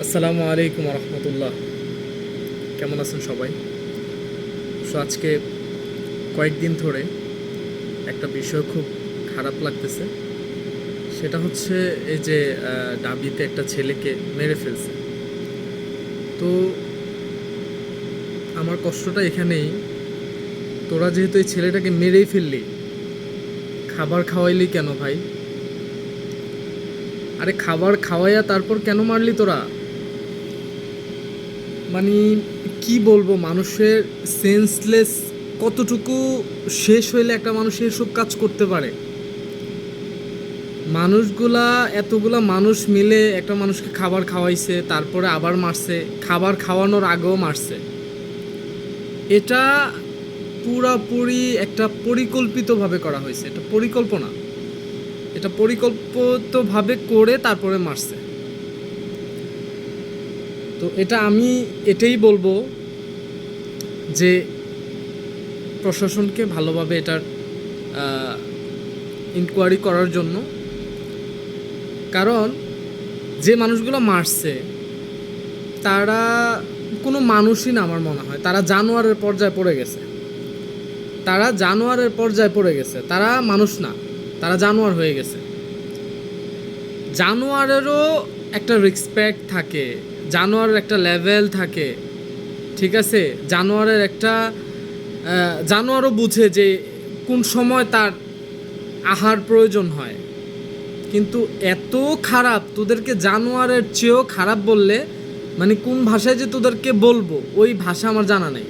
আসসালামু আলাইকুম রহমতুল্লাহ। কেমন আছেন সবাই? আজকে কয়েকদিন ধরে একটা বিষয় খুব খারাপ লাগতেছে। সেটা হচ্ছে এই যে ডাবিতে একটা ছেলেকে মেরে ফেলছে। তো আমার কষ্টটা এখানেই, তোরা যেহেতু এই ছেলেটাকে মেরেই ফেললি, খাবার খাওয়াইলি কেন ভাই? আরে খাবার খাওয়াইয়া তারপর কেন মারলি তোরা? মানে কি বলবো, মানুষের সেন্সলেস কতটুকু শেষ হইলে একটা মানুষ এসব কাজ করতে পারে? মানুষগুলা, এতগুলা মানুষ মিলে একটা মানুষকে খাবার খাওয়াইছে, তারপরে আবার মারছে, খাবার খাওয়ানোর আগেও মারছে। এটা পুরাপুরি একটা পরিকল্পিতভাবে করা হয়েছে। এটা পরিকল্পনা, এটা পরিকল্পিতভাবে করে তারপরে মারছে। তো এটা আমি এটাই বলবো যে প্রশাসনকে ভালোভাবে এটার ইনকোয়ারি করার জন্য। কারণ যে মানুষগুলো মারছে তারা কোনো মানুষই না, আমার মনে হয় তারা জানোয়ারের পর্যায়ে পড়ে গেছে। তারা জানোয়ারের পর্যায়ে পড়ে গেছে, তারা মানুষ না, তারা জানোয়ার হয়ে গেছে। জানোয়ারেরও একটা রেসপেক্ট থাকে, জানোয়ারের একটা লেভেল থাকে, ঠিক আছে? জানোয়ারের একটা জানোয়ারও বুঝে যে কোন সময় তার আহার প্রয়োজন হয়। কিন্তু এত খারাপ, তোদেরকে জানোয়ারের চেয়েও খারাপ বললে মানে কোন ভাষায় যে তোদেরকে বলবো ওই ভাষা আমার জানা নেই।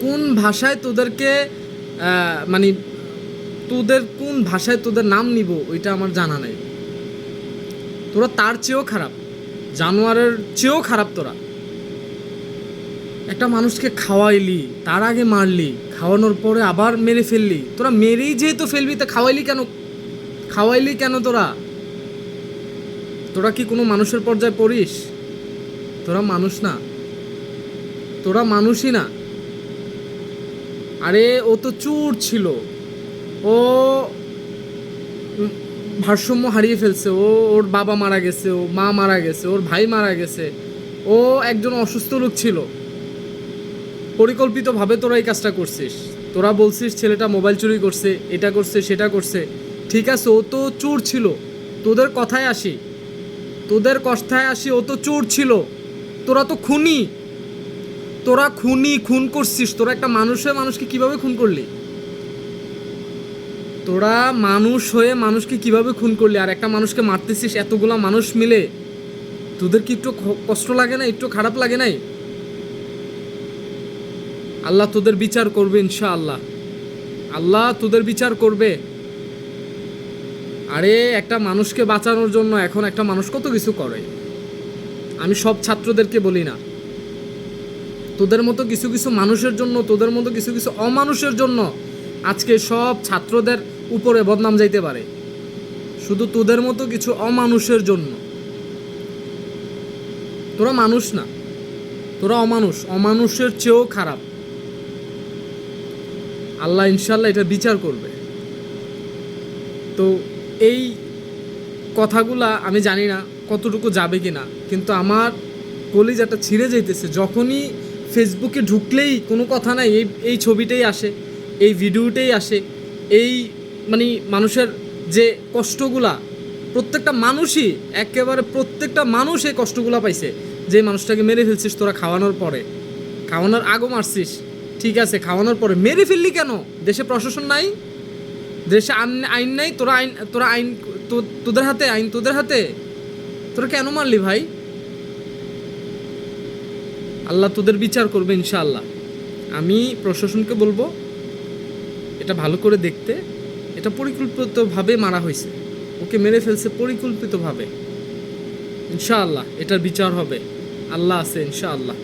কোন ভাষায় তোদেরকে মানে তোদের কোন ভাষায় তোদের নাম নিব ওইটা আমার জানা নেই। তোরা তার চেয়েও খারাপ, জানোয়ারের চেয়েও খারাপ। তোরা একটা মানুষকে খাওয়াইলি, তার আগে মারলি, খাওয়ানোর পরে আবার মেরে ফেললি। তোরা মেরেই যেহেতু ফেলবি তা খাওয়াইলি কেন? খাওয়াইলি কেন তোরা? তোরা কি কোনো মানুষের পর্যায়ে পড়িস? তোরা মানুষ না, তোরা মানুষই না। আরে ও তো চোর ছিল, ও ভারসাম্য হারিয়ে ফেলছে, ওর বাবা মারা গেছে, ও মা মারা গেছে, ওর ভাই মারা গেছে, ও একজন অসুস্থ লোক ছিল। পরিকল্পিতভাবে তোরা এই কাজটা করছিস। তোরা বলছিস ছেলেটা মোবাইল চুরি করছে, এটা করছে, সেটা করছে। ঠিক আছে, ও তো চোর ছিল। তোদের কথায় আসি, তোদের কথায় আসি, ও তো চোর ছিল। তোরা তো খুনি, তোরা খুনি, খুন করছিস। তোরা একটা মানুষকে কিভাবে খুন করলি? তোরা মানুষ হয়ে মানুষকে কিভাবে খুন করলি? আর একটা মানুষকে মারতেছিস এতগুলা মানুষ মিলে। তোদের কি একটু কষ্ট লাগে না? একটু খারাপ লাগে নাই? আল্লাহ তোদের বিচার করবে ইনশাআল্লাহ, আল্লাহ তোদের বিচার করবে। আরে একটা মানুষকে বাঁচানোর জন্য এখন একটা মানুষ কত কিছু করে। আমি সব ছাত্রদেরকে বলি না, তোদের মতো কিছু কিছু মানুষের জন্য, তোদের মতো কিছু কিছু অমানুষের জন্য আজকে সব ছাত্রদের উপরে বদনাম যাইতে পারে, শুধু তোদের মতো কিছু অমানুষের জন্য। তোরা মানুষ না, তোরা অমানুষ, অমানুষের চেয়েও খারাপ। আল্লাহ ইনশাল্লাহ এটা বিচার করবে। তো এই কথাগুলা আমি জানি না কতটুকু যাবে কি না, কিন্তু আমার কলিজাটা ছিঁড়ে যাইতেছে। যখনই ফেসবুকে ঢুকলেই কোনো কথা নাই, এই ছবিটাই আসে, এই ভিডিওটাই আসে। এই মানে মানুষের যে কষ্টগুলা, প্রত্যেকটা মানুষই, একেবারে প্রত্যেকটা মানুষ এই কষ্টগুলা পাইছে। যে মানুষটাকে মেরে ফেলছিস তোরা খাওয়ানোর পরে, খাওয়ানোর আগেও মারছিস, ঠিক আছে, খাওয়ানোর পরে মেরে ফেললি কেন? দেশে প্রশাসন নাই, দেশে আইন নাই? তোরা আইন তোদের হাতে, আইন তোদের হাতে, তোরা কেন মারলি ভাই? আল্লাহ তোদের বিচার করবে ইনশাআল্লাহ। আমি প্রশাসনকে বলবো এটা ভালো করে দেখতে। এটা পরিকল্পিতভাবে মারা হয়েছে, ওকে মেরে ফেলছে পরিকল্পিতভাবে। ইনশাআল্লাহ এটার বিচার হবে, আল্লাহ আছে ইনশাআল্লাহ।